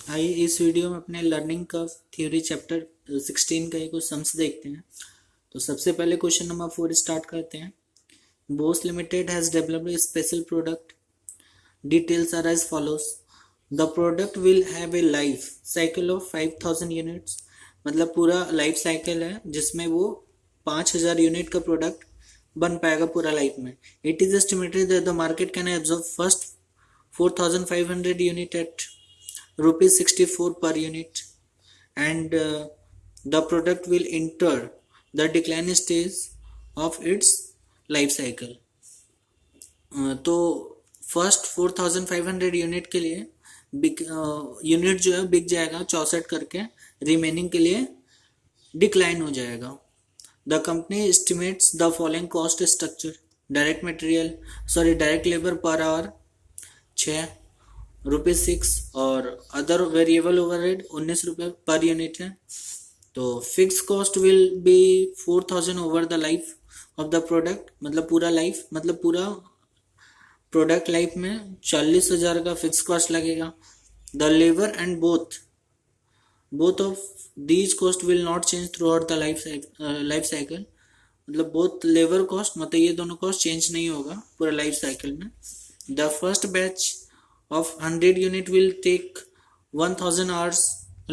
आइए इस वीडियो में अपने लर्निंग का थ्योरी चैप्टर 16 का ही कुछ सम्स देखते हैं। तो सबसे पहले क्वेश्चन नंबर 4 स्टार्ट करते हैं। Bose limited has developed a special product. Details are as follows. The product will have a life cycle of 5000 units. मतलब पूरा लाइफ साइकिल है जिसमें वो 5000 यूनिट का प्रोडक्ट बन पाएगा पूरा लाइफ में। It is estimated that the market can absorb first 4500 unit at rupees 64 per unit, and the product will enter the decline stage of its life cycle. तो first 4500 unit के लिए unit जो है बिक जाएगा 64 करके, रिमेनिंग के लिए डिक्लाइन हो जाएगा। The company estimates the following cost structure. Direct labour per hour 6 ₹6 और अदर वेरिएबल ओवरहेड 19 रुपये पर यूनिट है। तो fix cost will be 4000 over the life of the product. मतलब पूरा प्रोडक्ट लाइफ में 40,000 का फिक्स कॉस्ट लगेगा। The labour and both of these cost will not change through out the life cycle. मतलब both labour cost, मतलब ये दोनों cost change नहीं होगा पूरा लाइफ साइकिल में। The first batch of 100 unit will take 1000 hours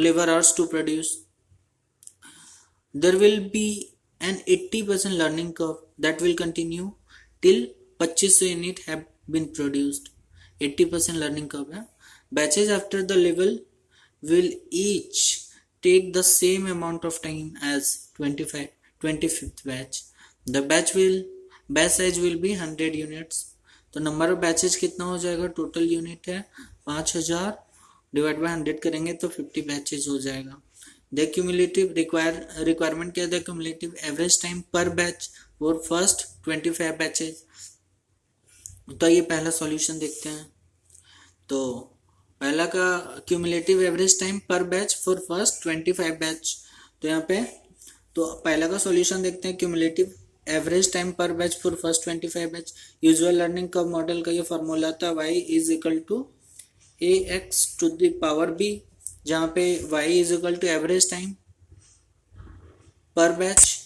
labor hours to produce. There will be an 80% learning curve that will continue till 2500 unit have been produced. 80% learning curve है। Batches after the level will each take the same amount of time as 25th batch. The batch size will be 100 units. तो number of batches कितना हो जाएगा? Total unit है 5000 divide by 100 करेंगे तो 50 batches हो जाएगा। द क्यूमुलेटिव रिक्वायरमेंट क्या है? The cumulative average time per batch for first 25 batches. तो ये पहला सॉल्यूशन देखते हैं। तो पहला का cumulative average time per batch for first 25 batch. तो यहाँ पे तो पहला का सॉल्यूशन देखते हैं। Cumulative average time per batch for first 25 batch. Usual learning curve model का ये फॉर्मूला था y is equal to ax to the power b, जहाँ पे y is equal to average time per batch.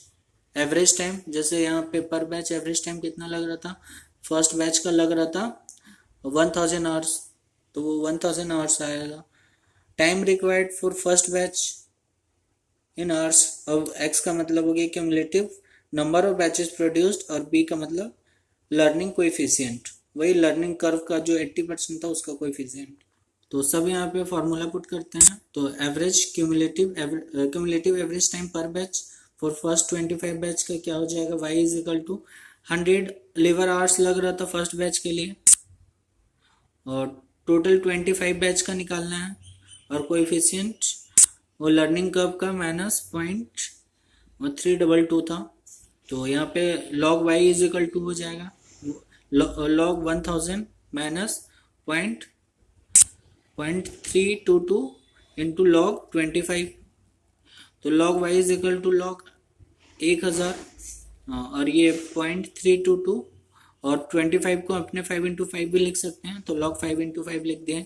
Average time जैसे यहाँ पे पर batch average time कितना लग रहा था? फर्स्ट बैच का लग रहा था 1000 आवर्स, तो वो 1000 आवर्स आएगा। Time required for first batch in hours. अब x का मतलब हो गया cumulative number of batches produced और b का मतलब लर्निंग कोएफिशिएंट, वही लर्निंग कर्व का जो 80% था उसका कोएफिशिएंट। तो सब यहाँ पे फॉर्मूला पुट करते हैं। तो average cumulative average time per batch for first 25 batch का क्या हो जाएगा? y is equal to 100 labour hours लग रहा था फर्स्ट बैच के लिए, और टोटल 25 बैच का निकालना है, और कोएफिशिएंट वो लर्निंग कर्व का -0.322 था। तो यहाँ पे log y is equal to हो जाएगा log 1000 माइनस 0.322 इंटू log 25। तो log y is equal to log 1000 और ये 0.322 और 25 को अपने 5 इंटू 5 भी लिख सकते हैं, तो log 5 इंटू 5 लिख दिए।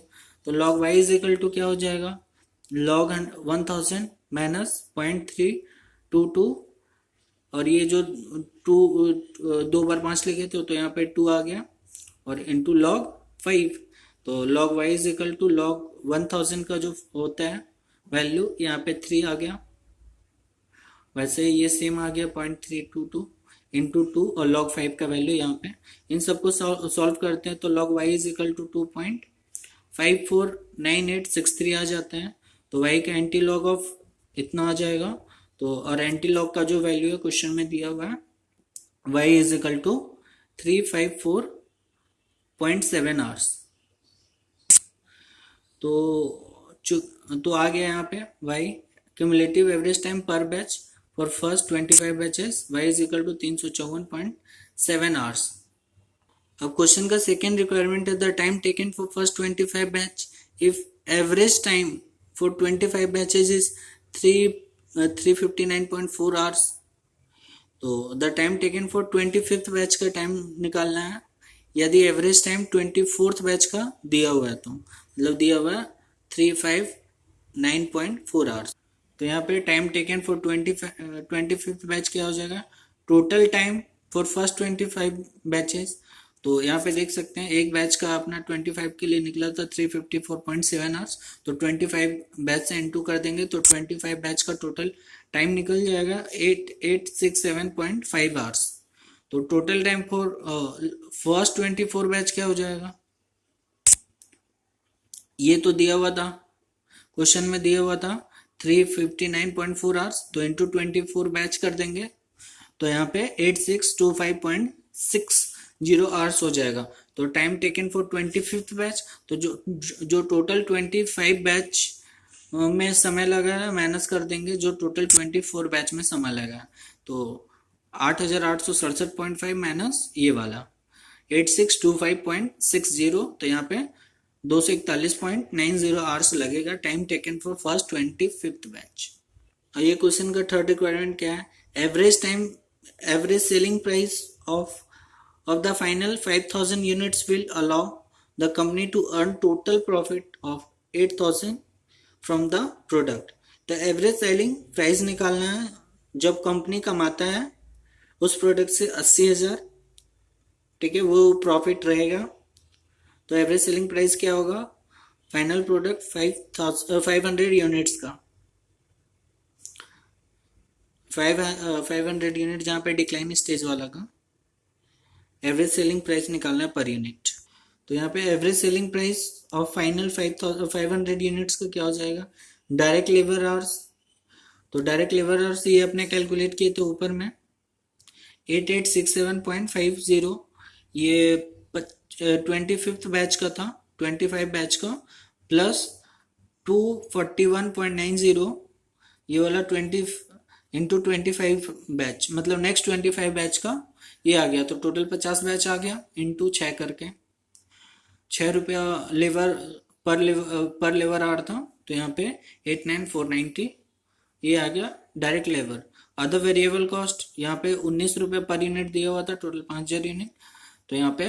तो log y is equal to क्या हो जाएगा? log 1000 माइनस 0.322 और ये जो 2 बार 5 लिखे थे तो यहाँ पे 2 आ गया, और इंटू log 5। तो log y is equal to log 1000 का जो होता है वैल्यू यहाँ पे 3 आ गया, वैसे ये सेम आ गया 0.322 इंटू 2 और log 5 का वैल्यू यहाँ पे। इन सबको सॉल्व करते हैं तो log y is equal to 2.549863 आ जाता है। तो y का एंटी लॉग ऑफ इतना आ जाएगा। तो और एंटी लॉग का जो वैल्यू है क्वेश्चन में दिया हुआ है y is equal to 354.7 hours. तो आ गया यहाँ पे y cumulative average time per batch for first 25 batches y is equal to 354.7 hours. अब क्वेश्चन का सेकेंड रिक्वायरमेंट है the time taken for first 25 batch if average time for 25 batches is 359.4 hours. तो the time taken for 25th batch का time निकालना है। यदि average time 24th batch का दिया हुआ है तो मतलब दिया हुआ है 9.4 आवर्स। तो यहाँ पे time taken for 25th batch क्या हो जाएगा, total time for first 25 batches. तो यहाँ पे देख सकते हैं एक बैच का अपना 25 के लिए निकला था 354.7 आवर्स। तो 25 बैच से इनटू कर देंगे तो 25 बैच का टोटल टाइम निकल जाएगा 8867.5 आवर्स। तो total time for first 24 batch क्या हो जाएगा, ये तो दिया हुआ था क्वेश्चन में, दिया हुआ था 359.4 आवर्स। तो इंटू 24 बैच कर देंगे तो यहाँ पे 8625.60 आवर्स हो जाएगा। तो time taken for 25th batch, तो जो टोटल 25 बैच में समय लगा है माइनस कर देंगे जो टोटल 24 बैच में समय लगा है। तो 8867.5 माइनस ये वाला 8625.60, तो यहाँ पे 241.90 आवर्स लगेगा time taken for first 25th batch. और ये क्वेश्चन का थर्ड रिक्वायरमेंट क्या है, average selling price of the final 5000 units will allow the company to earn total profit of 8000 from the product. तो एवरेज सेलिंग प्राइस निकालना है जब company कमाता है उस प्रोडक्ट से 80,000, ठीक है, वो प्रॉफिट रहेगा। तो एवरेज सेलिंग प्राइस क्या होगा, फाइनल प्रोडक्ट 500 यूनिट्स का, 500 यूनिट जहाँ पे डिक्लाइन स्टेज वाला का एवरेज सेलिंग प्राइस निकालना है पर यूनिट। तो यहाँ पे average selling price of final 500 units का क्या हो जाएगा, डायरेक्ट लेबर आवर्स। तो डायरेक्ट लेबर आवर्स ये अपने कैलकुलेट किए तो ऊपर में 8867.50 ये 25th बैच का था, 25 बैच का प्लस 241.90 ये वाला 20 इंटू 25 बैच, मतलब नेक्स्ट 25 बैच का ये आ गया। तो टोटल 50 बैच आ गया इंटू 6 करके, 6 रुपया लेबर पर लेबर आवर था। तो यहाँ पे 89490 ये आ गया direct labour. Other variable cost यहाँ पे 19 रुपये पर यूनिट दिया हुआ था, टोटल 5000 यूनिट, तो यहाँ पे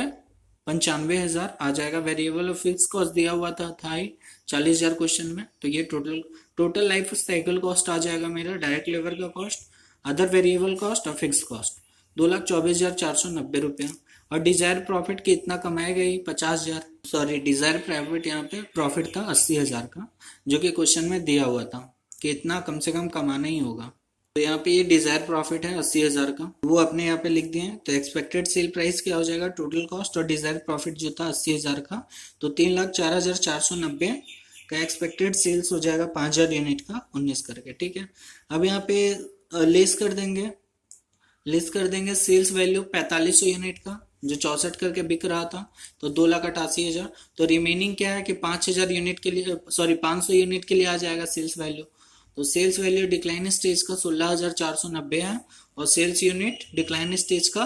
95,000 आ जाएगा। वेरिएबल और फिक्स कॉस्ट दिया हुआ था 40,000 क्वेश्चन में, तो ये टोटल लाइफ साइकिल कॉस्ट आ जाएगा मेरा, डायरेक्ट लेबर का कॉस्ट, अदर वेरिएबल कॉस्ट और फिक्स कॉस्ट 2,24,490 रुपया। और डिजायर प्रॉफिट कितना कमाएगा ये 50,000, सॉरी डिजायर प्रॉफिट यहाँ पे प्रॉफिट था 80,000 का, जो कि क्वेश्चन में दिया हुआ था कि इतना कम से कम कमाना ही होगा। तो यहाँ पे ये डिजायर प्रॉफिट है 80,000 का, वो अपने यहाँ पे लिख दिए हैं। तो एक्सपेक्टेड सेल प्राइस क्या हो जाएगा, टोटल कॉस्ट और डिजायर प्रॉफिट जो था 80,000 का, तो 3,04,490 का एक्सपेक्टेड सेल्स हो जाएगा 5,000 यूनिट का 19 करके, ठीक है। अब यहाँ पे लेस कर देंगे सेल्स वैल्यू 4500 यूनिट का जो 64 करके बिक रहा था, तो 2,88,000। तो रिमेनिंग क्या है कि 5,000 यूनिट के लिए, सॉरी 500 यूनिट के लिए आ जाएगा सेल्स वैल्यू। तो सेल्स वैल्यू डिक्लाइन स्टेज का 16,490 है और सेल्स यूनिट डिक्लाइन स्टेज का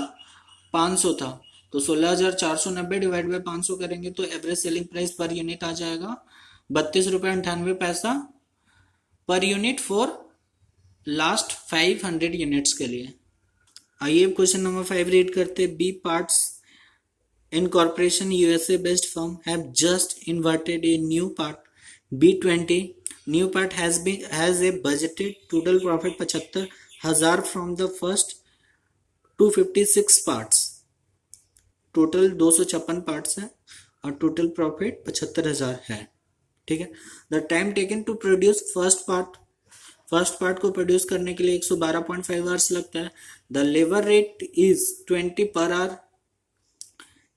500 था, तो 16,490 डिवाइड बाय 500 करेंगे तो average selling price per unit आ जाएगा 32.98 per unit for last 500 units के लिए। आइए क्वेश्चन नंबर 5 रीड करते। B parts incorporation USA based firm have just inverted a new part B20. New part has a budgeted total profit 75,000 from the first 256 parts. Total 256 parts है और total profit 75,000 है, ठीक है। The time taken to produce first part को produce करने के लिए 112.5 hours लगता है। The labour rate is 20 per hour.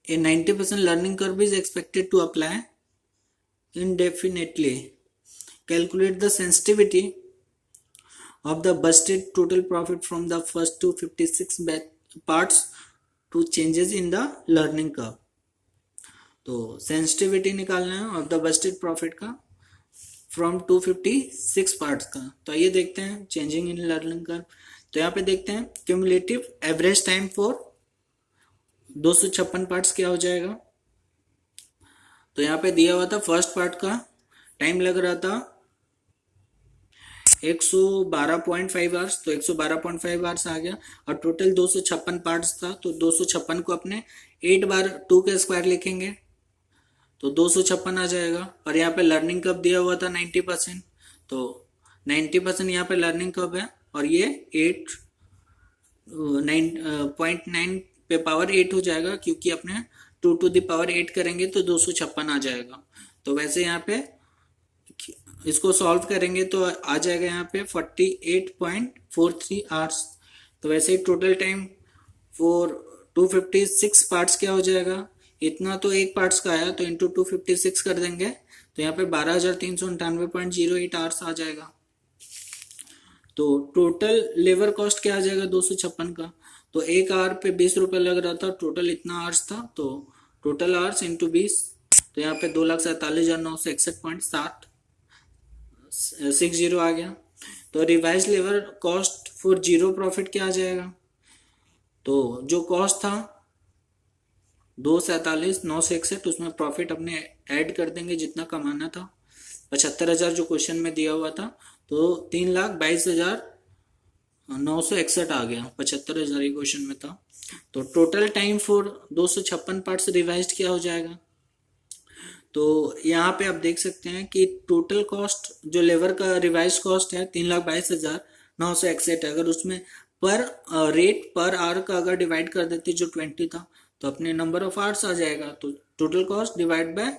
A 90% learning curve is expected to apply indefinitely. Calculate the sensitivity of the budgeted total profit from the first 256 parts to changes in the learning curve. तो sensitivity निकालना है of the budgeted profit का from 256 parts का। तो ये देखते हैं changing in learning curve। तो यहाँ पे देखते हैं cumulative average time for 256 parts क्या हो जाएगा। तो यहाँ पे दिया हुआ था फर्स्ट पार्ट का टाइम लग रहा था 112.5 आवर्स, तो 112.5 आवर्स आ गया और टोटल 256 पार्ट्स था, तो 256 को अपने 8 बार 2 के स्क्वायर लिखेंगे तो 256 आ जाएगा। और यहाँ पे लर्निंग कब दिया हुआ था 90%, तो 90% यहाँ पे लर्निंग कर्व है और ये 9.9 पे पावर 8 हो जाएगा, क्योंकि अपने 2 टू द पावर 8 करेंगे तो 256 आ जाएगा। तो वैसे यहाँ पे इसको सॉल्व करेंगे तो आ जाएगा यहाँ पे 48.43 आवर्स। तो वैसे ही टोटल टाइम फॉर 256 पार्ट्स क्या हो जाएगा, इतना तो एक पार्ट्स का आया तो इंटू 256 कर देंगे तो यहाँ पे 12,398.08 आवर्स आ जाएगा। तो टोटल लेबर कॉस्ट क्या आ जाएगा 256 का, तो एक आवर पे 20 रुपए लग रहा था, टोटल इतना आवर्स था, तो टोटल आवर्स इंटू 20, तो यहाँ पे 2,47,961.60 आ गया। तो revise labour cost for zero profit क्या आ जाएगा, तो जो कॉस्ट था 2,47,961, उसमें प्रॉफिट अपने ऐड कर देंगे जितना कमाना था, 75,000 जो क्वेश्चन में दिया हुआ था, तो 3,22,961 आ गया, 75,000 क्वेश्चन में था। तो total time for 256 parts revised क्या हो जाएगा, तो यहाँ पे आप देख सकते हैं कि टोटल कॉस्ट जो लेबर का रिवाइज कॉस्ट है 3,22,961 है। अगर उसमें पर रेट पर आवर का अगर डिवाइड कर देते जो 20 था तो अपने नंबर ऑफ आवर्स आ जाएगा। तो total cost divide by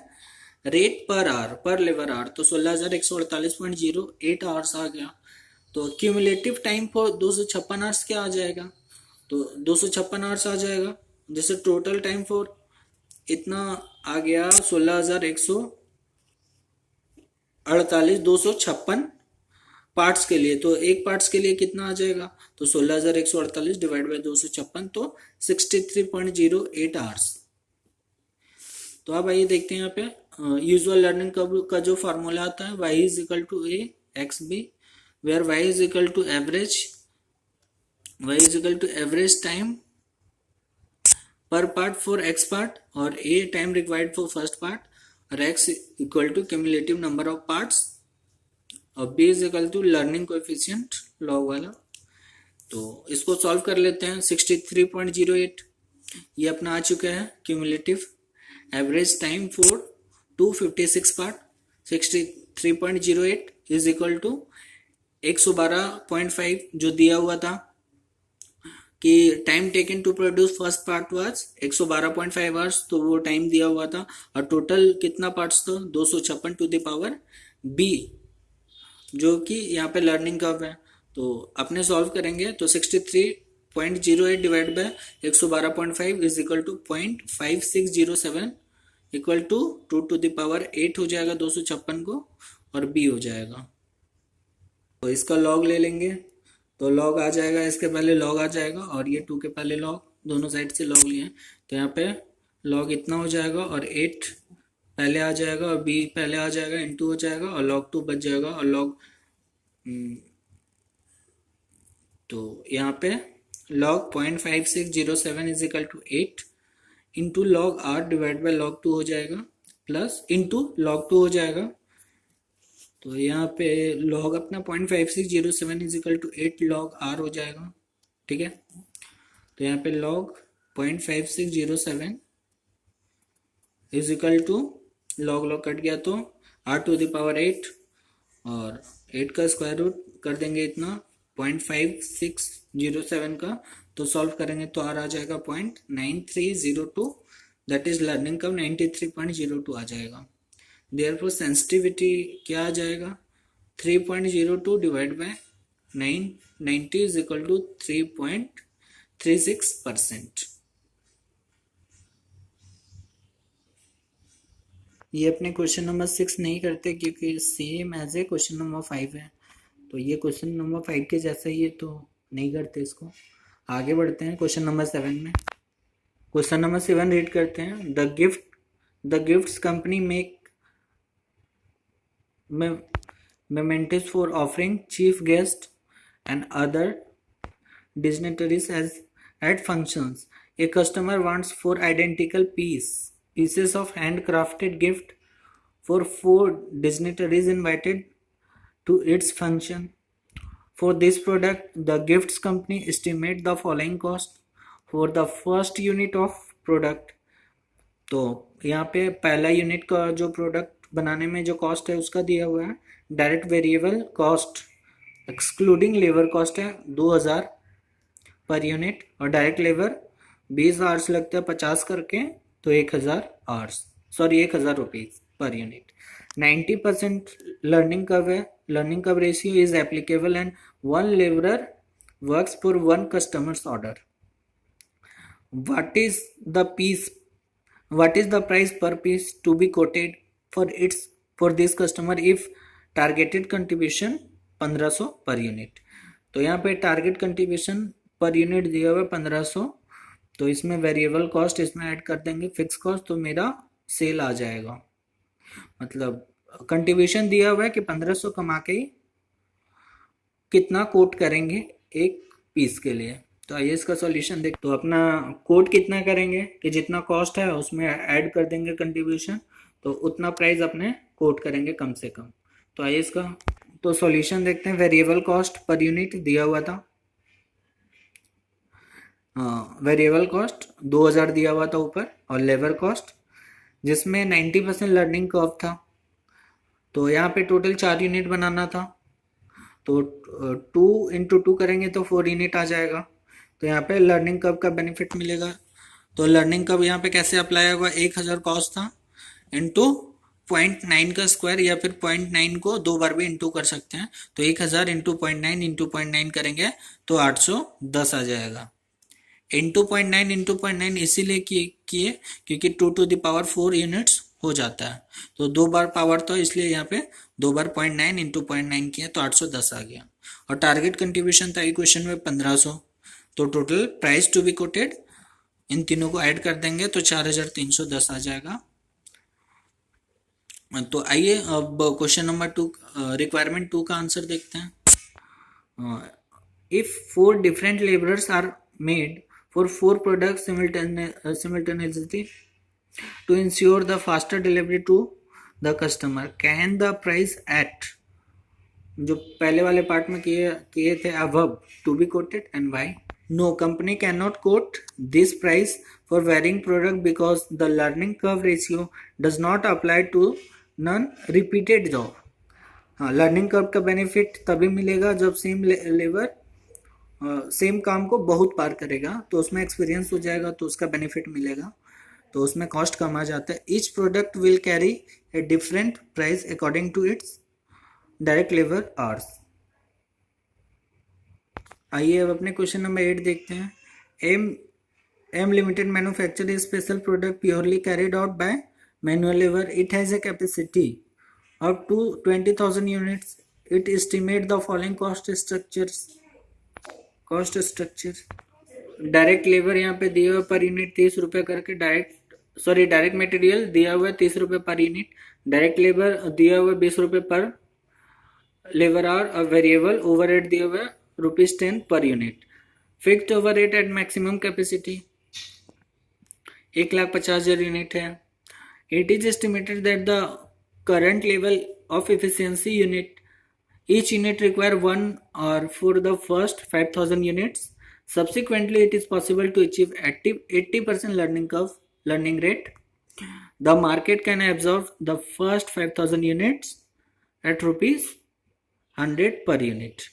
rate per hour पर लेबर आवर, तो 16,148.08 आवर्स आ गया। तो क्यूमुलेटिव टाइम फॉर 256 आवर्स क्या आ जाएगा, तो 256 आवर्स आ जाएगा। जैसे टोटल टाइम फॉर इतना आ गया 16,148 256 पार्ट्स के लिए, तो एक पार्ट्स के लिए कितना आ जाएगा, तो 16,148 डिवाइड बाय 256, तो 63.08 आवर्स। तो अब आइए देखते हैं यहाँ पे यूजुअल लर्निंग कर्व का जो फार्मूला आता है, y is equal to a x b, where y is equal to average time per part for x part और a time required for first part और x equal to cumulative number of parts और b is equal to learning coefficient log वाला। तो इसको solve कर लेते हैं। 63.08 ये अपना आ चुका है cumulative average time for 256 part. 63.08 is equal to 112.5 जो दिया हुआ था कि time taken to produce first part was 112.5 hours, तो वो टाइम दिया हुआ था और टोटल कितना पार्ट्स था 256 टू द पावर b, जो कि यहाँ पे लर्निंग कर्व है। तो अपने सॉल्व करेंगे तो 63.08 divide by 112.5 is equal to 0.5607 equal to 2 to the power 8 हो जाएगा 256 को और b हो जाएगा। तो इसका लॉग ले लेंगे तो लॉग आ जाएगा, इसके पहले लॉग आ जाएगा और ये 2 के पहले लॉग, दोनों साइड से लॉग लिए, तो यहाँ पे लॉग इतना हो जाएगा और 8 पहले आ जाएगा और b पहले आ जाएगा, इंटू हो जाएगा और log 2 बच जाएगा और log तो यहाँ पे log 0.5607 is equal to 8 into log r divide by log 2 हो जाएगा प्लस इंटू log 2 हो जाएगा। तो यहाँ पे log अपना 0.5607 is equal to 8 log r हो जाएगा, ठीक है। तो यहाँ पे log 0.5607 is equal to log cut गया तो r टू द पावर 8 और 8 का स्क्वायर रूट कर देंगे इतना 0.5607 का, तो सॉल्व करेंगे तो r आ जाएगा 0.9302, दैट इज लर्निंग कर्व 93.02 आ जाएगा। देयरफॉर सेंसिटिविटी क्या आ जाएगा 3.02 divide by 990 is equal to 3.36%। ये अपने क्वेश्चन नंबर 6 नहीं करते क्योंकि same as a question number 5 है, तो ये क्वेश्चन नंबर 5 के जैसा ही है तो नहीं करते इसको। आगे बढ़ते हैं क्वेश्चन नंबर 7 में। क्वेश्चन नंबर 7 रीड करते हैं। The gifts company make mementos for offering chief guest and other dignitaries as at functions. A customer wants 4 identical pieces of handcrafted gift for 4 dignitaries invited to its function. For this product, the gifts company estimate the following cost for the first unit of product. तो यहाँ पे पहला unit का जो product बनाने में जो cost है उसका दिया हुआ है। Direct variable cost excluding labour cost है 2000 पर यूनिट, और डायरेक्ट लेबर 20 आवर्स लगते हैं 50 करके, तो 1000 hours, sorry 1000 rupees per unit. 90% learning curve है, learning curve ratio is applicable and one labourer works for one customers order. What is the piece? What is the price per piece to be quoted for this customer if targeted contribution 1500 per unit? तो यहाँ पे target contribution per unit दिया हुआ है 1500, तो इसमें variable cost इसमें add कर देंगे फिक्स कॉस्ट, तो मेरा सेल आ जाएगा। मतलब कंट्रीब्यूशन दिया हुआ है कि 1500 कमा के ही कितना कोट करेंगे एक पीस के लिए। तो आइए इसका सॉल्यूशन देख। तो अपना कोट कितना करेंगे कि जितना कॉस्ट है उसमें ऐड कर देंगे कंट्रीब्यूशन, तो उतना प्राइस अपने कोट करेंगे कम से कम। तो आइए इसका तो सॉल्यूशन देखते हैं। वेरिएबल कॉस्ट पर यूनिट दिया हुआ था, वेरिएबल कॉस्ट 2000 दिया हुआ था ऊपर, और लेबर कॉस्ट जिसमें 90% लर्निंग कर्व था, तो यहाँ पे टोटल 4 यूनिट बनाना था, तो 2 इंटू 2 करेंगे तो 4 यूनिट आ जाएगा। तो यहाँ पे लर्निंग कर्व का बेनिफिट मिलेगा। तो लर्निंग कर्व यहाँ पे कैसे अप्लाई होगा, 1000 कॉस्ट था इंटू 0.9 का स्क्वायर, या फिर 0.9 को 2 बार भी इंटू कर सकते हैं। तो 1000 इंटू 0.9 इंटू 0.9 करेंगे तो 810 आ जाएगा। इंटू 0.9 इंटू 0.9 इसीलिए किए क्योंकि 2 टू द पावर 4 यूनिट्स हो जाता है, तो 2 बार पावर, तो इसलिए यहाँ पे 2 बार 0.9 इंटू 0.9 किया तो 810 आ गया। और टारगेट कंट्रीब्यूशन था इक्वेशन में 1500, तो total price to be quoted in तीनों को ऐड कर देंगे तो 4310 आ जाएगा। तो आइए अब क्वेश्चन नंबर 2 रिक्वायरमेंट 2 का आंसर देखते हैं। If 4 different labourers are made for 4 products simultaneously to ensure the faster delivery to the customer, can the price at जो पहले वाले पार्ट में किए थे above to be quoted and why? No, company cannot quote this price for varying product because the learning curve ratio does not apply to non repeated job. हाँ, learning curve का benefit तभी मिलेगा जब same labour same काम को बहुत बार करेगा, तो उसमें एक्सपीरियंस हो जाएगा, तो उसका बेनिफिट मिलेगा, तो उसमें कॉस्ट कम आ जाता है। Each product will carry a different price according to its direct labour hours. आइए अब अपने क्वेश्चन नंबर 8 देखते हैं। M limited manufacture a special product purely carried out by manual labour. It has a capacity up to 20,000 units. It estimate the following cost structure. Direct labour यहाँ पे दिया हुआ per unit 30 रुपये करके, direct material दिया हुआ है 30 रुपये पर यूनिट, डायरेक्ट लेबर दिया हुआ 20 रुपये पर लेबर आवर, और वेरिएबल ओवरहेड दिया हुआ ₹10 per unit. Fixed overhead at maximum capacity 1,50,000 unit है। It is estimated that the current level of efficiency unit each unit require 1 or for the first 5,000 units. Subsequently, it is possible to achieve 80% learning rate. The market can absorb the first 5,000 units at ₹100 per unit.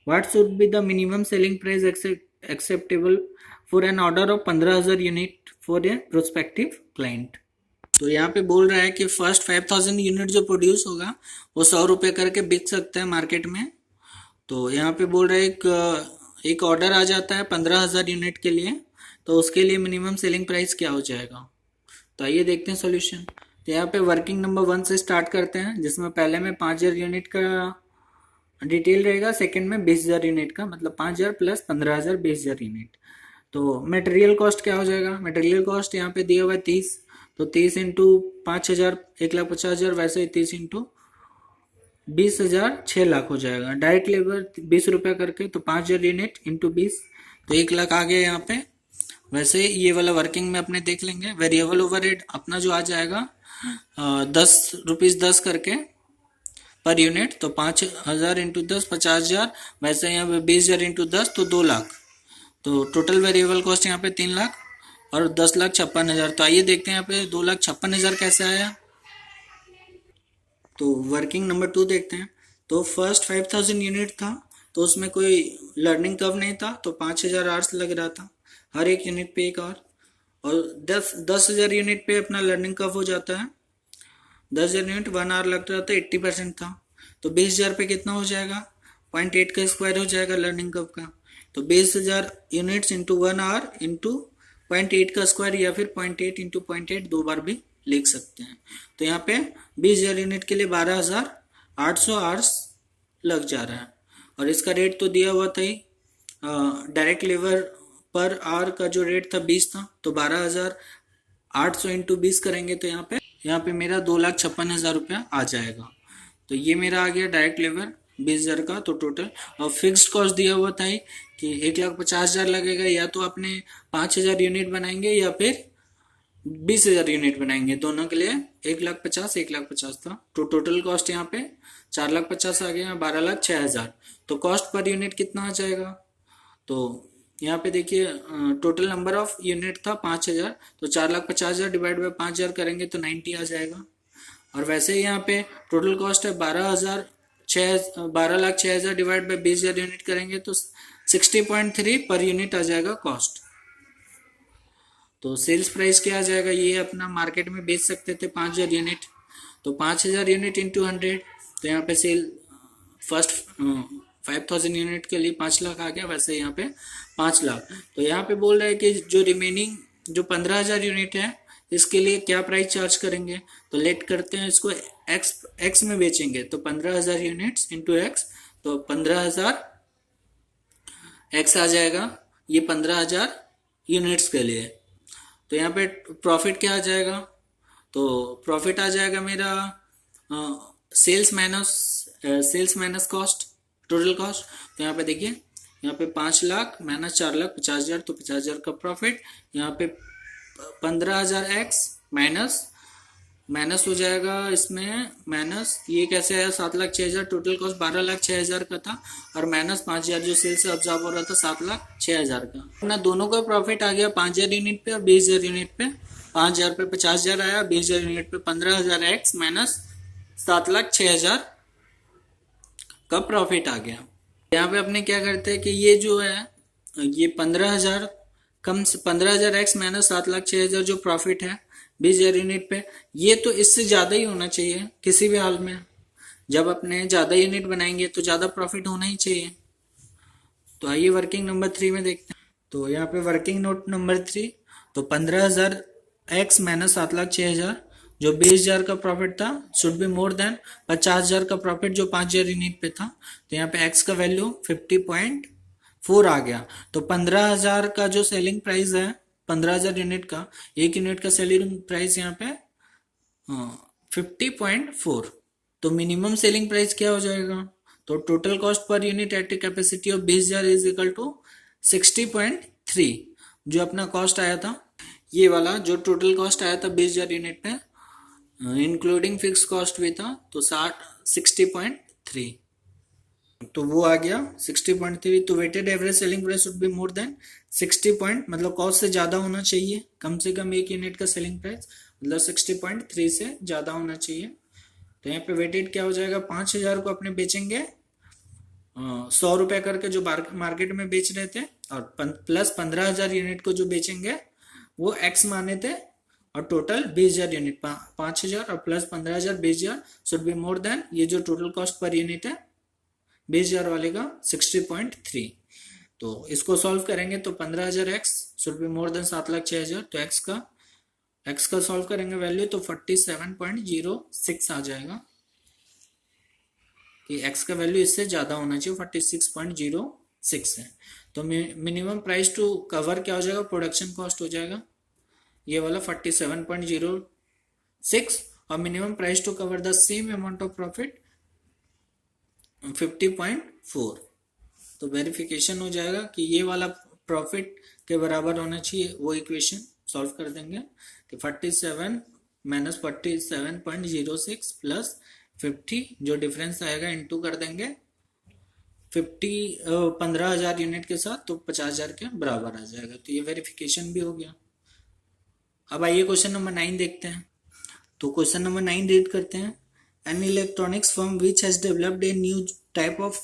What should be the minimum selling price acceptable for an order of 15,000 unit for a prospective client? तो यहाँ पे बोल रहा है कि first 5,000 unit जो produce होगा वो 100 रुपये करके बिक सकता है मार्केट में। तो यहाँ पे बोल रहा है एक ऑर्डर आ जाता है 15,000 यूनिट के लिए, तो उसके लिए मिनिमम सेलिंग प्राइस क्या हो जाएगा। तो आइए देखते हैं सॉल्यूशन। तो यहाँ पे वर्किंग नंबर 1 से स्टार्ट करते हैं, जिसमें पहले में 5,000 यूनिट का डिटेल रहेगा, सेकेंड में 20,000 यूनिट का, मतलब 5,000 प्लस 15,000 20,000 यूनिट। तो मटेरियल कॉस्ट क्या हो जाएगा, मटेरियल कॉस्ट यहाँ पे दिया हुआ है 30, तो 30 इंटू 5,000 1,50,000, वैसे ही 30 इंटू 20,000 6 लाख हो जाएगा। डायरेक्ट लेबर 20 रुपये करके, तो 5,000 यूनिट इंटू 20 तो 1 लाख आ गया यहाँ पे। वैसे ये वाला वर्किंग में अपने देख लेंगे। वेरिएबल ओवरहेड अपना जो आ जाएगा ₹10 करके पर यूनिट, तो 5,000 इंटू 10 50,000, वैसे यहाँ 20,000 इंटू 10 तो 2 लाख। तो टोटल वेरिएबल कॉस्ट यहाँ पे 3 लाख और 10,56,000। तो आइए देखते हैं यहाँ पे 2,56,000 कैसे आया। तो वर्किंग नंबर 2 देखते हैं। तो फर्स्ट 5000 यूनिट था, तो उसमें कोई लर्निंग कर्व नहीं था, तो 5000 आवर्स लग रहा था हर एक यूनिट पे एक आवर। और 10,000 यूनिट पे अपना लर्निंग कर्व हो जाता है, 10,000 यूनिट 1 आवर लग रहा था, 80% था। तो 20,000 पे कितना हो जाएगा, 0.8 का स्क्वायर हो जाएगा लर्निंग कर्व का। तो 20,000 यूनिट्स इंटू 1 आवर इंटू 0.8 का स्क्वायर, या फिर 0.8 इंटू 0.8 दो बार भी लिख सकते हैं। तो यहाँ पे 20,000 यूनिट के लिए 12,800 आवर्स लग जा रहा है। और इसका रेट तो दिया हुआ था ही, डायरेक्ट लेबर पर आवर का जो रेट था 20 था, तो 12,800 इंटू 20 करेंगे तो यहाँ पे मेरा 2,56,000 रुपया आ जाएगा। तो ये मेरा आ गया डायरेक्ट लेबर 20,000 का। तो टोटल और फिक्स्ड कॉस्ट दिया हुआ था कि 1,50,000 लगेगा, या तो अपने 5,000 यूनिट बनाएंगे या फिर 20,000 यूनिट बनाएंगे, दोनों के लिए 1,50,000 था। तो टोटल कॉस्ट यहाँ पे 4,50,000 आ गया, 12,06,000। तो कॉस्ट पर यूनिट कितना आ जाएगा, तो यहाँ पे देखिए टोटल नंबर ऑफ यूनिट था 5,000, तो 4,50,000 डिवाइड बाई 5,000 करेंगे तो 90 आ जाएगा। और वैसे ही यहाँ पे टोटल कॉस्ट है 12,06,000 डिवाइड बाई 20,000 यूनिट करेंगे तो 60.3 पर यूनिट आ जाएगा कॉस्ट। तो सेल्स प्राइस क्या आ जाएगा, ये अपना मार्केट में बेच सकते थे 5,000 यूनिट, तो 5,000 यूनिट इंटू 100, तो यहाँ पे सेल फर्स्ट 5,000 यूनिट के लिए 5 लाख आ गया, वैसे यहाँ पे 5 लाख। तो यहाँ पे बोल रहे हैं कि जो रिमेनिंग जो 15,000 यूनिट है इसके लिए क्या प्राइस चार्ज करेंगे। तो लेट करते हैं इसको, एक्स में बेचेंगे तो 15,000 यूनिट्स इंटू एक्स, तो 15,000 एक्स आ जाएगा, ये 15,000 यूनिट्स के लिए। तो यहाँ पे प्रॉफिट क्या आ जाएगा, तो प्रॉफिट आ जाएगा मेरा sales minus cost, total cost. तो यहाँ पे देखिए, यहाँ पे 5 लाख माइनस 4,50,000, तो 50,000 का प्रॉफिट। यहाँ पे 15,000 एक्स माइनस हो जाएगा, इसमें माइनस ये कैसे है, 7,06,000, टोटल कॉस्ट 12,06,000 का था, और माइनस 5,000 जो सेल से ऑब्जॉर्व हो रहा था 7,06,000 का। अपना दोनों का प्रॉफिट आ गया 5,000 यूनिट पे और 20,000 यूनिट पे। 5,000 पे 50,000 आया, 20,000 यूनिट पे 15,000 एक्स माइनस 7,06,000 का प्रॉफिट आ गया। यहाँ पे अपने क्या करते हैं कि ये जो है, ये 15,000 कम से 15,000 एक्स माइनस 7,06,000 जो प्रॉफिट है 20,000 यूनिट पे, ये तो इससे ज्यादा ही होना चाहिए किसी भी हाल में। जब अपने ज्यादा यूनिट बनाएंगे तो ज्यादा प्रॉफिट होना ही चाहिए। तो आइए वर्किंग नंबर 3 में देखते हैं। तो यहाँ पे वर्किंग नोट नंबर 3, तो 15,000 एक्स माइनस 7,06,000 जो 20,000 का प्रॉफिट था शुड बी मोर देन 50,000 का प्रॉफिट जो 5,000 यूनिट पे था। तो यहाँ पे एक्स का वैल्यू 50.4 आ गया। तो 15,000 का जो सेलिंग प्राइस है 15,000 यूनिट का, एक यूनिट का सेलिंग प्राइस यहाँ पे 50.4। तो मिनिमम सेलिंग प्राइस क्या हो जाएगा, तो total cost per unit at capacity of 20,000 is equal to 60.3। जो अपना कॉस्ट आया था, ये वाला जो टोटल कॉस्ट आया था 20,000 यूनिट पे इंक्लूडिंग फिक्स कॉस्ट भी था, तो 60.3, तो वो आ गया 60.3। तो weighted average selling price should be more than 60 मतलब कॉस्ट से ज्यादा होना चाहिए, कम से कम एक यूनिट का सेलिंग प्राइस मतलब 60.3 से ज्यादा होना चाहिए। तो यहाँ पे वेटेड क्या हो जाएगा, 5,000 को अपने बेचेंगे 100 रुपए करके जो मार्केट में बेच रहे थे, और प्लस 15,000 यूनिट को जो बेचेंगे वो एक्स माने थे, और टोटल 20,000 यूनिट 5,000 और plus 15,000 20,000 should be more then ये जो टोटल कॉस्ट पर यूनिट है 20,000 वाले का 60.3। तो इसको सॉल्व करेंगे तो 15,000 x should be more then 7,06,000, तो एक्स का सॉल्व करेंगे वैल्यू तो 47.06 आ जाएगा, कि एक्स का वैल्यू इससे ज्यादा होना चाहिए, 46.06 है। तो मिनिमम प्राइस टू कवर क्या हो जाएगा, प्रोडक्शन कॉस्ट हो जाएगा ये वाला 47.06, और minimum price to cover the same amount of profit 50.4। तो वेरिफिकेशन हो जाएगा कि ये वाला प्रॉफिट के बराबर होना चाहिए, वो इक्वेशन सॉल्व कर देंगे कि 47 माइनस 47.06 प्लस 50 जो डिफरेंस आएगा इनटू कर देंगे 15,000 यूनिट के साथ, तो 50,000 के बराबर आ जाएगा। तो ये वेरिफिकेशन भी हो गया। अब आइए क्वेश्चन नंबर 9 देखते हैं। तो क्वेश्चन नंबर 9 रीड करते हैं An electronics firm which has developed a new type of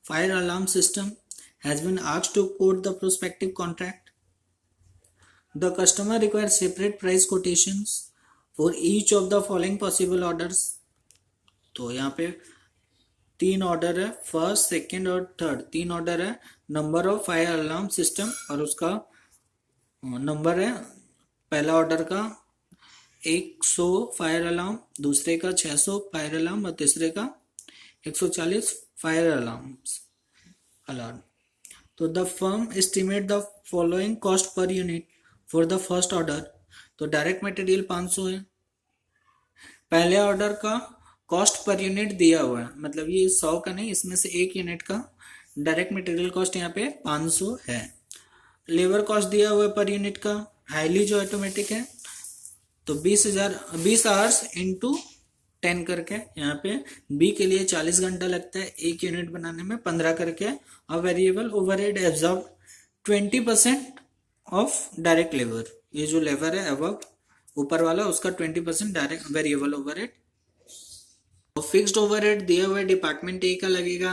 fire alarm system has been asked to quote the prospective contract. The customer requires separate price quotations for each of the following possible orders. तो यहाँ पे 3 order है, first second और third 3 order है, number of fire alarm system और उसका number है पहला ऑर्डर का 100 फायर अलार्म, दूसरे का 600 फायर अलार्म और तीसरे का 140 फायर अलार्म. तो the firm estimate the following cost per unit for the first order. तो डायरेक्ट मटेरियल 500 है, पहले ऑर्डर का कॉस्ट पर यूनिट दिया हुआ है, मतलब ये 100 का नहीं, इसमें से 1 यूनिट का डायरेक्ट मटेरियल कॉस्ट यहाँ पे 500 है. लेबर कॉस्ट दिया हुआ है पर यूनिट का, हाईली जो ऑटोमेटिक है तो 20 आवर्स इंटू 10 करके, यहाँ पे बी के लिए 40 घंटा लगता है, 1 यूनिट बनाने में 15 करके. और variable overhead absorb 20% of direct labour. ये जो लेबर है अबव ऊपर वाला उसका 20% डायरेक्ट वेरिएबल ओवरहेड. और फिक्स्ड ओवरहेड दिया हुआ है डिपार्टमेंट ए का लगेगा,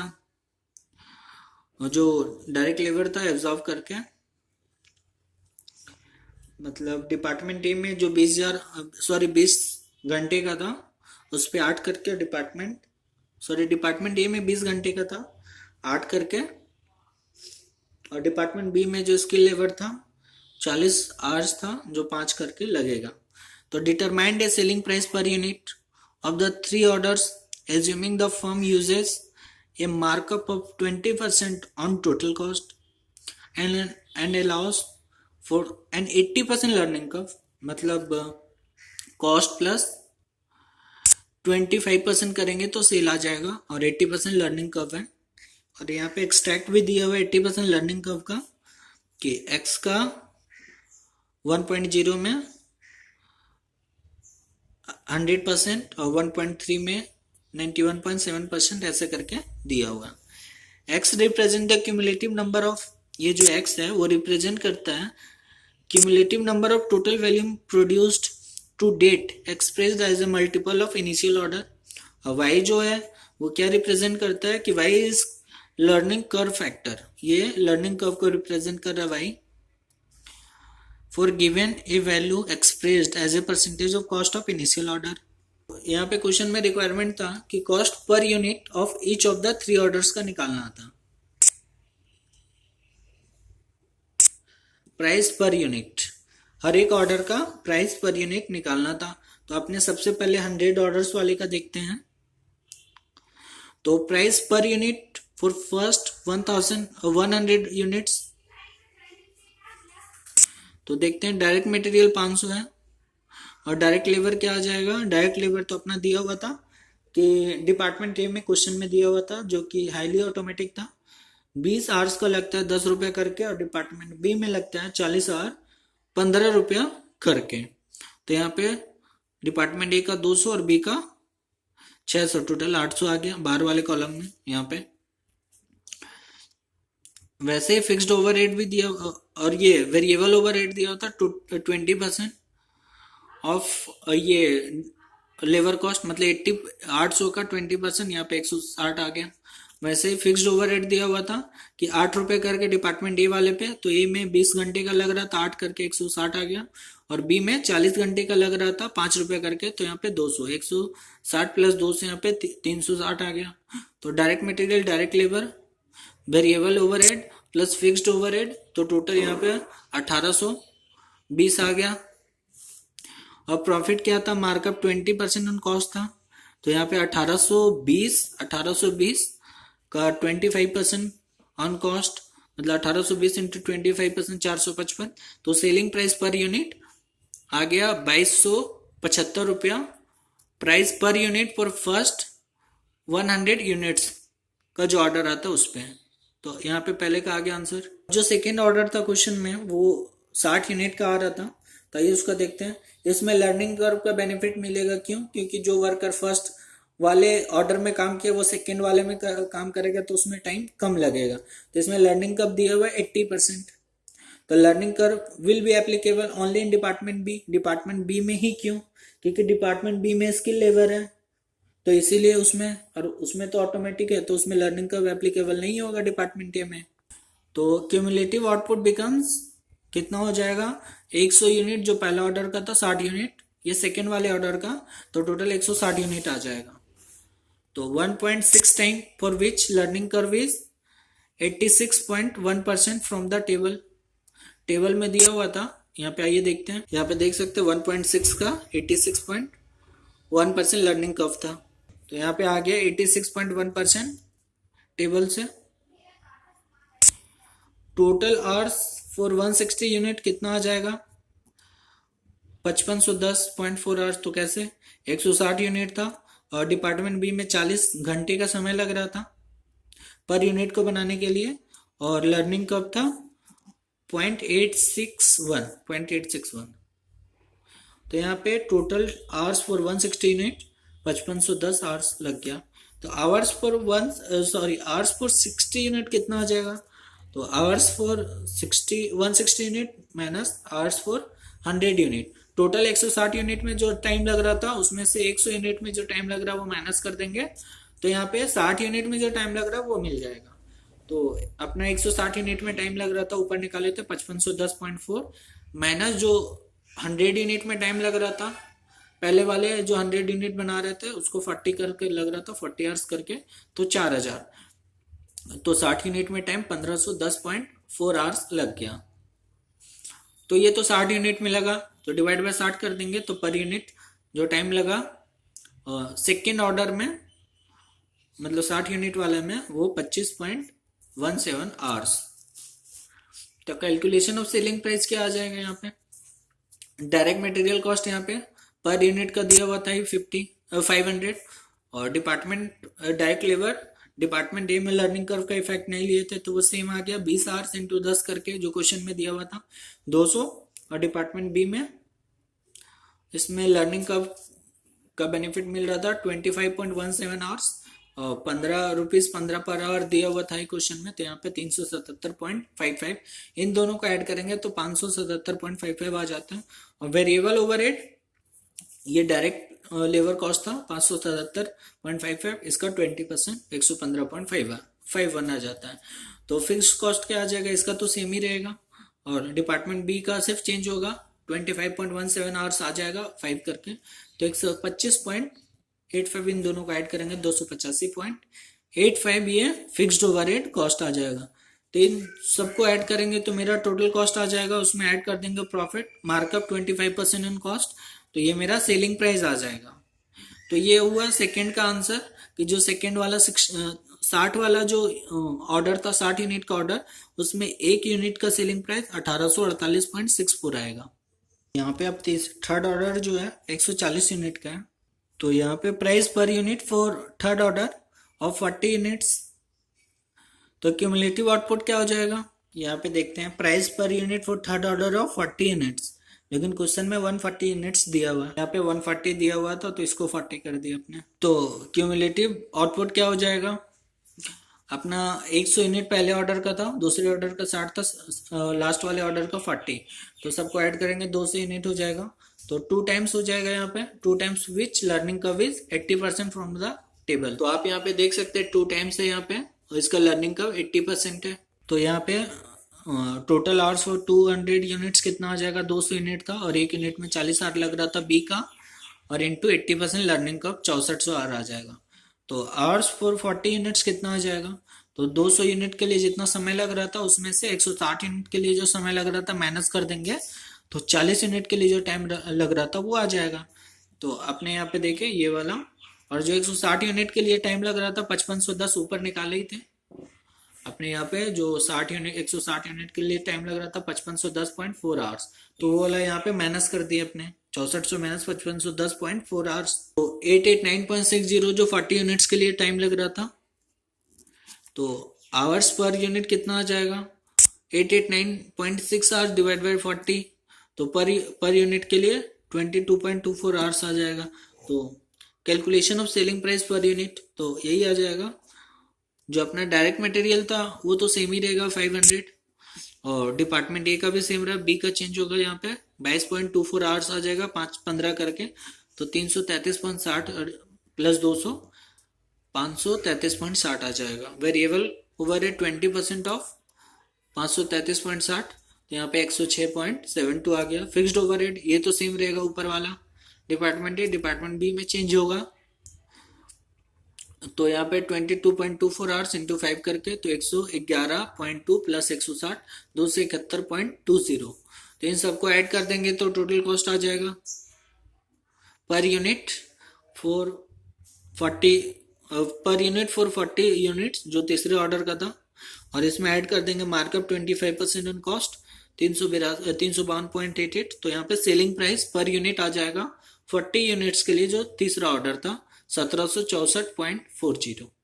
और जो डायरेक्ट लेबर था एब्जॉर्ब करके, मतलब डिपार्टमेंट ए में जो 20 घंटे का था उस पर 8 करके डिपार्टमेंट ए में 20 घंटे का था 8 करके, और डिपार्टमेंट बी में जो स्किल लेबर था 40 आवर्स था जो 5 करके लगेगा. तो determined A selling price per unit of the 3 orders assuming the firm uses a markup of 20% on total cost and allows for an 80% learning curve. मतलब कॉस्ट प्लस 25% करेंगे तो सेल आ जाएगा और 80% लर्निंग कर्व है. और यहाँ पे एक्सट्रैक्ट भी दिया हुआ है 80% लर्निंग कर्व का कि x का 1.0 में 100% और 1.3 में 91.7% ऐसे करके दिया हुआ. x represent the cumulative number of, ये जो x है वो रिप्रेजेंट करता है cumulative number of total volume produced to date expressed as a multiple of initial order. और y जो है वो क्या रिप्रेजेंट करता है कि y is learning curve factor, ये लर्निंग कर्व को रिप्रेजेंट कर रहा है y for given a value expressed as a percentage of cost of initial order. यहाँ पे क्वेश्चन में रिक्वायरमेंट था कि cost per unit of each of the 3 orders का निकालना था. प्राइस पर यूनिट, हर एक ऑर्डर का प्राइस पर यूनिट निकालना था. तो आपने सबसे पहले 100 ऑर्डर्स वाले का देखते हैं. तो price per unit for first 100 units, तो देखते हैं डायरेक्ट मटेरियल 500 है और डायरेक्ट लेबर क्या आ जाएगा. डायरेक्ट लेबर तो अपना दिया हुआ था कि डिपार्टमेंट ए में क्वेश्चन में दिया हुआ था जो कि हाईली ऑटोमेटिक था, 20 आवर्स का लगता है 10 रुपया करके, और डिपार्टमेंट बी में लगता है 40 आवर 15 रुपया करके. तो यहाँ पे डिपार्टमेंट ए का 200 और बी का 600, टोटल 800 आ गया बाहर वाले कॉलम में. यहाँ पे वैसे फिक्स्ड ओवरहेड भी दिया और ये वेरिएबल ओवरहेड दिया होता 20% ऑफ ये लेबर कॉस्ट, मतलब 800 का 20%, यहाँ पे 160 आ गया. वैसे ही फिक्स्ड ओवरहेड दिया हुआ था कि 8 रुपए करके डिपार्टमेंट ए वाले पे, तो ए में 20 घंटे का लग रहा था 8 करके 160 आ गया, और बी में 40 घंटे का लग रहा था 5 रुपए करके, तो यहाँ पे 200, 160 प्लस 200 यहाँ पे 360 आ गया. तो direct material, direct labour, variable overhead plus fixed overhead, तो टोटल यहाँ पे 1820 आ गया. और प्रॉफिट क्या था, मार्कअप 20% ऑन कॉस्ट था, तो यहाँ पे 1820 का 25% ऑन कॉस्ट, मतलब 1820 इंटू 25% 455. तो सेलिंग प्राइस पर यूनिट आ गया 2275 रुपया. Price per unit for first 100 units का जो ऑर्डर आता है उस पर. तो यहाँ पे पहले का आ गया आंसर. जो सेकेंड ऑर्डर था क्वेश्चन में वो 60 यूनिट का आ रहा था, तो ये उसका देखते हैं. इसमें लर्निंग कर्व का बेनिफिट मिलेगा, क्यों? क्योंकि जो वर्कर फर्स्ट वाले ऑर्डर में काम किया वो सेकेंड वाले में काम करेगा, तो उसमें टाइम कम लगेगा. तो इसमें लर्निंग कर्व दिया हुआ है 80%. तो learning curve will be applicable only in department B. Department B में ही, क्यों? क्योंकि डिपार्टमेंट बी में स्किल लेबर है, तो इसीलिए उसमें, और उसमें तो ऑटोमेटिक है, तो उसमें लर्निंग कर्व एप्लीकेबल नहीं होगा डिपार्टमेंट ए में। तो क्यूमुलेटिव आउटपुट बिकम्स कितना हो जाएगा, 100 यूनिट जो पहला ऑर्डर का था, 60 यूनिट ये सेकेंड वाले ऑर्डर का, तो टोटल 160 यूनिट आ जाएगा। तो 1.6 time for which learning curve is 86.1% from the table. Table में दिया हुआ था, यहाँ पे आइए देखते हैं, यहाँ पे देख सकते हैं 1.6 का 86.1% लर्निंग कर्व था, तो यहाँ पे आ गया 86.1% टेबल से। टोटल आवर्स फॉर 160 यूनिट कितना आ जाएगा, 5510.4 आवर्स। तो कैसे, 160 यूनिट था और डिपार्टमेंट बी में 40 घंटे का समय लग रहा था पर यूनिट को बनाने के लिए, और लर्निंग कब था 0.861। तो यहाँ पे total hours for 160 unit 5510 hours लग गया। तो hours for hours for 60 unit कितना आ जाएगा, तो hours for 160 unit minus hours for 100 unit. Total 160 unit में जो टाइम लग रहा था उसमें से 100 यूनिट में जो टाइम लग रहा है वो माइनस कर देंगे, तो यहाँ पे 60 यूनिट में जो टाइम लग रहा है वो मिल जाएगा। तो अपना 160 यूनिट में टाइम लग रहा था ऊपर निकाले थे 5510.4 माइनस जो 100 यूनिट में टाइम लग रहा था, पहले वाले जो 100 यूनिट बना रहे थे उसको 40 करके लग रहा था, 40 आवर्स करके, तो 4000। तो 60 यूनिट में टाइम 1510.4 आवर्स लग गया। तो ये तो 60 यूनिट में लगा, तो डिवाइड बाय 60 कर देंगे, तो पर यूनिट जो टाइम लगा सेकेंड ऑर्डर में, मतलब 60 यूनिट वाले में, वो 25.17 आवर्स। तो कैलकुलेशन ऑफ सेलिंग प्राइस क्या आ जाएगा यहाँ पे, डायरेक्ट मटेरियल कॉस्ट यहाँ पे पर यूनिट का दिया हुआ था 500, और department direct labour department A में लर्निंग कर्व का इफेक्ट नहीं लिए थे तो वो सेम आ गया 20 आवर्स इंटू 10 करके, जो क्वेश्चन में दिया हुआ था 200, और डिपार्टमेंट बी में इसमें लर्निंग कर्व का बेनिफिट मिल रहा था 25.17 आवर्स, और 15 पर आवर दिया हुआ था क्वेश्चन में, तो यहाँ पे 377.55, इन दोनों को ऐड करेंगे तो 577.55 आ जाता है। और वेरिएबल ओवरहेड ये डायरेक्ट लेबर कॉस्ट था 577.55, इसका 20% 115.51 आ जाता है। तो फिक्स कॉस्ट क्या आ जाएगा, इसका तो सेम ही रहेगा, और डिपार्टमेंट बी का सिर्फ चेंज होगा 25.17 आवर्स आ जाएगा 5 करके, तो 125.85 इन दोनों को ऐड करेंगे 285.85 ये फिक्स्ड ओवरहेड कॉस्ट आ जाएगा। तो इन सबको ऐड करेंगे तो मेरा टोटल कॉस्ट आ जाएगा, उसमें ऐड कर देंगे प्रॉफिट मार्कअप 25% इन कॉस्ट, तो ये मेरा सेलिंग प्राइस आ जाएगा। तो ये हुआ सेकंड का आंसर, कि जो सेकंड वाला 60 वाला जो ऑर्डर था, 60 यूनिट का ऑर्डर, उसमें एक यूनिट का सेलिंग प्राइस 1848.64 आएगा। यहाँ पे अब थर्ड ऑर्डर जो है 140 यूनिट का है, तो यहाँ पे price per unit for third order of 40 units, तो क्यूमुलेटिव आउटपुट क्या हो जाएगा, यहाँ पे देखते हैं price per unit for third order of 40 units, लेकिन क्वेश्चन में 140 यूनिट्स दिया हुआ है, यहाँ पे 140 दिया हुआ था तो इसको 40 कर दिया अपने। तो क्यूमुलेटिव आउटपुट क्या हो जाएगा, अपना 100 यूनिट पहले ऑर्डर का था, दूसरे ऑर्डर का 60 था, लास्ट वाले ऑर्डर का 40, तो सबको ऐड करेंगे 200 यूनिट हो जाएगा, तो 2 टाइम्स हो जाएगा यहाँ पे, 2 times which learning curve is 80% from the table. तो आप यहाँ पे देख सकते हैं 2 टाइम्स है यहाँ पे, और इसका लर्निंग कर्व 80% है। तो यहाँ पे टोटल आवर्स फॉर 200 यूनिट्स कितना आ जाएगा, 200 यूनिट था और एक यूनिट में 40 आवर लग रहा था बी का, और इंटू 80% लर्निंग कर्व 6400 आवर आ जाएगा। तो आवर्स फॉर 40 यूनिट्स कितना आ जाएगा, तो 200 यूनिट के लिए जितना समय लग रहा था उसमें से 160 यूनिट के लिए जो समय लग रहा था माइनस कर देंगे, तो 40 यूनिट के लिए जो टाइम लग रहा था वो आ जाएगा। तो अपने यहाँ पे देखे ये वाला, और जो 160 यूनिट के लिए टाइम लग रहा था 5510 ऊपर निकाले ही थे अपने यहाँ पे, जो 60 यूनिट 160 यूनिट के लिए टाइम लग रहा था 5510.4 आवर्स, तो वो वाला यहाँ पे माइनस कर दिए अपने 6400 माइनस 5510.4 आवर्स, तो 889.60 जो 40 यूनिट्स के लिए टाइम लग रहा था, तो आवर्स पर यूनिट कितना आ जाएगा 889.6 आवर्स डिवाइड बाय 40, तो पर यूनिट के लिए 22.24 आवर्स आ जाएगा। तो calculation of selling price per unit तो यही आ जाएगा, जो अपना डायरेक्ट मटेरियल था वो तो सेम ही रहेगा 500, और डिपार्टमेंट ए का भी सेम रहा, बी का चेंज होगा यहाँ पे 22.24 आवर्स आ जाएगा 5-15 करके, तो 333.60 प्लस 200 533.60 आ जाएगा। वेरिएबल ओवरहेड 20% ऑफ 533.60, तो यहाँ पे 106.72 आ गया। फिक्स्ड ओवरहेड ये तो सेम रहेगा ऊपर वाला, डिपार्टमेंट ए डिपार्टमेंट बी में चेंज होगा, तो यहाँ पे 22.24 आवर्स इंटू 5 करके तो 111.2 प्लस 160 271.20, तो इन सबको ऐड कर देंगे तो टोटल कॉस्ट आ जाएगा पर यूनिट फॉर 40 यूनिट्स जो तीसरे ऑर्डर का था, और इसमें ऐड कर देंगे मार्कअप 25% ऑन कॉस्ट 352.88, तो यहाँ पे सेलिंग प्राइस पर यूनिट आ जाएगा 40 यूनिट्स के लिए जो तीसरा ऑर्डर था 1764.40।